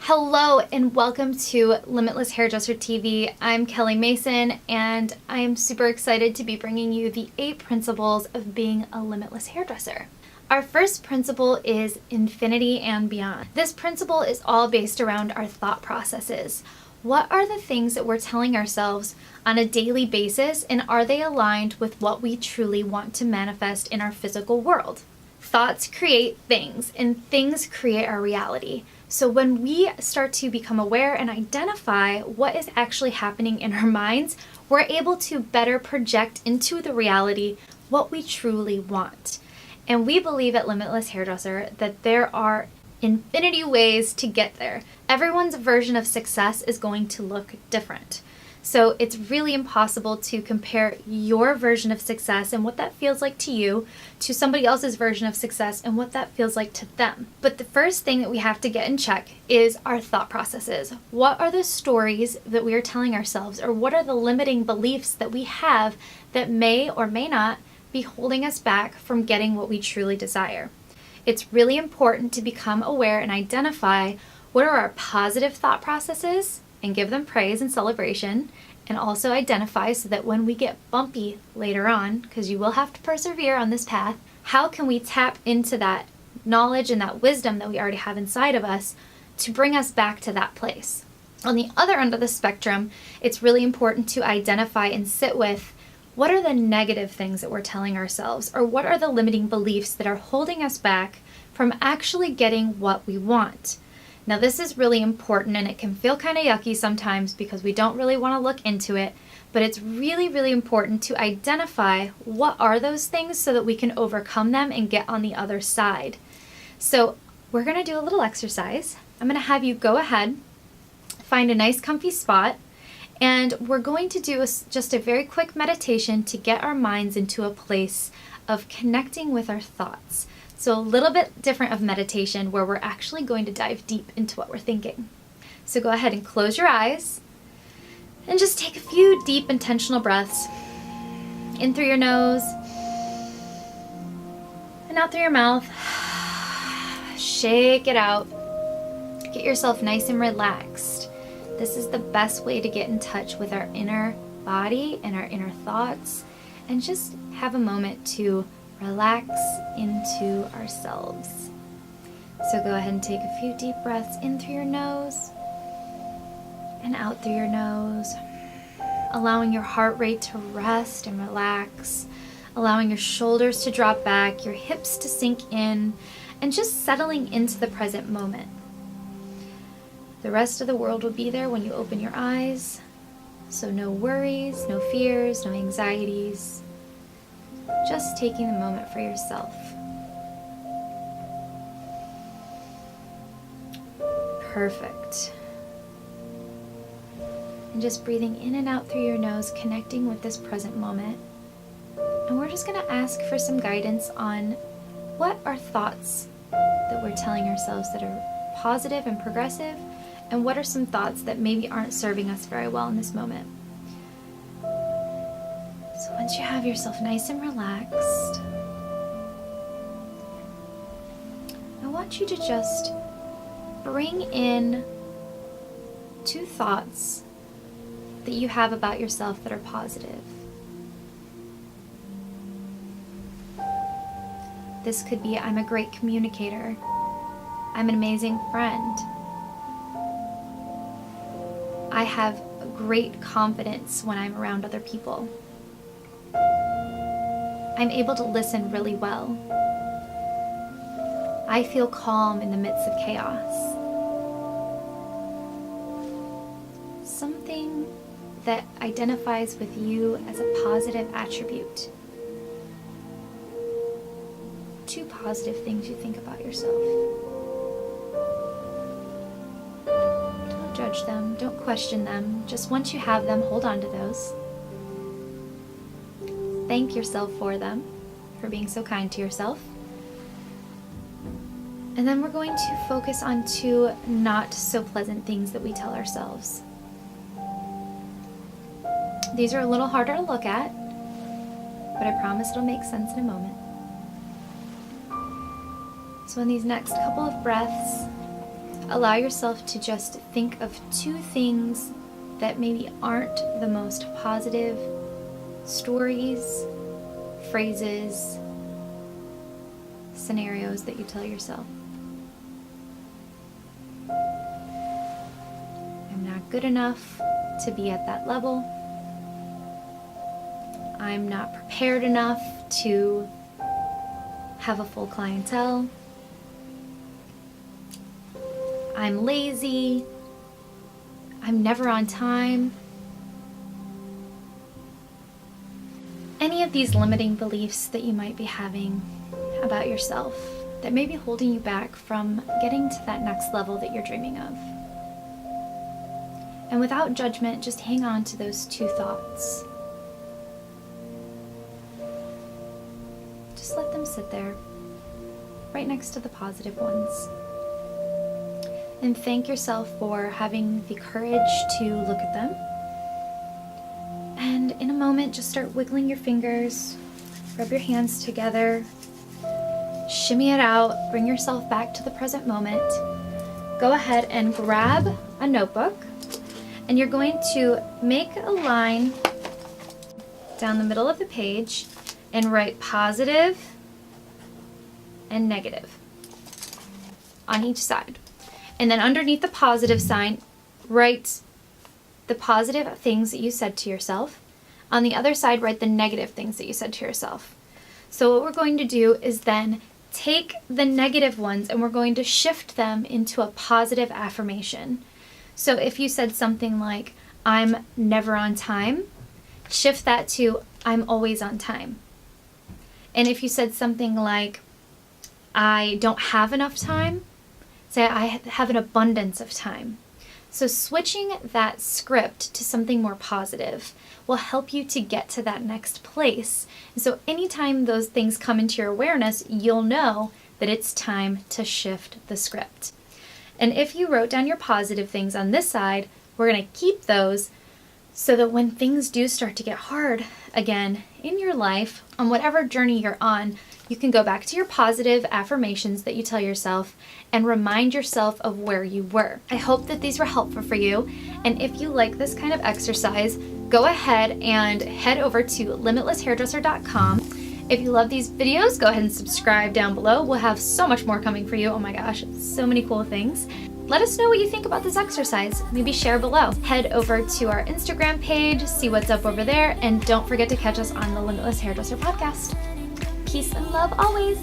Hello and welcome to Limitless Hairdresser TV. I'm Kelly Mason and I am super excited to be bringing you the 8 principles of being a limitless hairdresser. Our first principle is infinity and beyond. This principle is all based around our thought processes. What are the things that we're telling ourselves on a daily basis, and are they aligned with what we truly want to manifest in our physical world? Thoughts create things, and things create our reality. So when we start to become aware and identify what is actually happening in our minds, we're able to better project into the reality what we truly want. And we believe at Limitless Hairdresser that there are infinity ways to get there. Everyone's version of success is going to look different. So it's really impossible to compare your version of success and what that feels like to you to somebody else's version of success and what that feels like to them. But the first thing that we have to get in check is our thought processes. What are the stories that we are telling ourselves, or what are the limiting beliefs that we have that may or may not be holding us back from getting what we truly desire? It's really important to become aware and identify what are our positive thought processes and give them praise and celebration, and also identify so that when we get bumpy later on, because you will have to persevere on this path, how can we tap into that knowledge and that wisdom that we already have inside of us to bring us back to that place? On the other end of the spectrum, it's really important to identify and sit with what are the negative things that we're telling ourselves, or what are the limiting beliefs that are holding us back from actually getting what we want. Now this is really important, and it can feel kind of yucky sometimes because we don't really want to look into it, but it's really, really important to identify what are those things so that we can overcome them and get on the other side. So we're going to do a little exercise. I'm going to have you go ahead, find a nice comfy spot, and we're going to do just a very quick meditation to get our minds into a place of connecting with our thoughts. So a little bit different of meditation where we're actually going to dive deep into what we're thinking. So go ahead and close your eyes and just take a few deep intentional breaths in through your nose and out through your mouth. Shake it out. Get yourself nice and relaxed. This is the best way to get in touch with our inner body and our inner thoughts, and just have a moment to relax into ourselves. So go ahead and take a few deep breaths in through your nose and out through your nose, allowing your heart rate to rest and relax, allowing your shoulders to drop back, your hips to sink in, and just settling into the present moment. The rest of the world will be there when you open your eyes, so no worries, no fears, no anxieties. Just taking the moment for yourself. Perfect. And just breathing in and out through your nose, connecting with this present moment. And we're just going to ask for some guidance on what are thoughts that we're telling ourselves that are positive and progressive, and what are some thoughts that maybe aren't serving us very well in this moment. So once you have yourself nice and relaxed, I want you to just bring in 2 thoughts that you have about yourself that are positive. This could be, I'm a great communicator. I'm an amazing friend. I have great confidence when I'm around other people. I'm able to listen really well. I feel calm in the midst of chaos. Something that identifies with you as a positive attribute. 2 positive things you think about yourself. Don't judge them, don't question them. Just once you have them, hold on to those. Thank yourself for them, for being so kind to yourself. And then we're going to focus on 2 not so pleasant things that we tell ourselves. These are a little harder to look at, but I promise it'll make sense in a moment. So in these next couple of breaths, allow yourself to just think of 2 things that maybe aren't the most positive stories, phrases, scenarios that you tell yourself. I'm not good enough to be at that level. I'm not prepared enough to have a full clientele. I'm lazy. I'm never on time. Any of these limiting beliefs that you might be having about yourself that may be holding you back from getting to that next level that you're dreaming of. And without judgment, just hang on to those 2 thoughts. Just let them sit there, right next to the positive ones. And thank yourself for having the courage to look at them. And in a moment, just start wiggling your fingers, rub your hands together, shimmy it out, bring yourself back to the present moment. Go ahead and grab a notebook, and you're going to make a line down the middle of the page and write positive and negative on each side. And then underneath the positive sign, write the positive things that you said to yourself. On the other side, write the negative things that you said to yourself. So what we're going to do is then take the negative ones and we're going to shift them into a positive affirmation. So if you said something like, I'm never on time, shift that to, I'm always on time. And if you said something like, I don't have enough time, say, I have an abundance of time. So switching that script to something more positive will help you to get to that next place. And so anytime those things come into your awareness, you'll know that it's time to shift the script. And if you wrote down your positive things on this side, we're going to keep those so that when things do start to get hard again in your life, on whatever journey you're on, you can go back to your positive affirmations that you tell yourself and remind yourself of where you were. I hope that these were helpful for you. And if you like this kind of exercise, go ahead and head over to limitlesshairdresser.com. If you love these videos, go ahead and subscribe down below. We'll have so much more coming for you. Oh my gosh, so many cool things. Let us know what you think about this exercise. Maybe share below. Head over to our Instagram page, see what's up over there, and don't forget to catch us on the Limitless Hairdresser podcast. Peace and love always.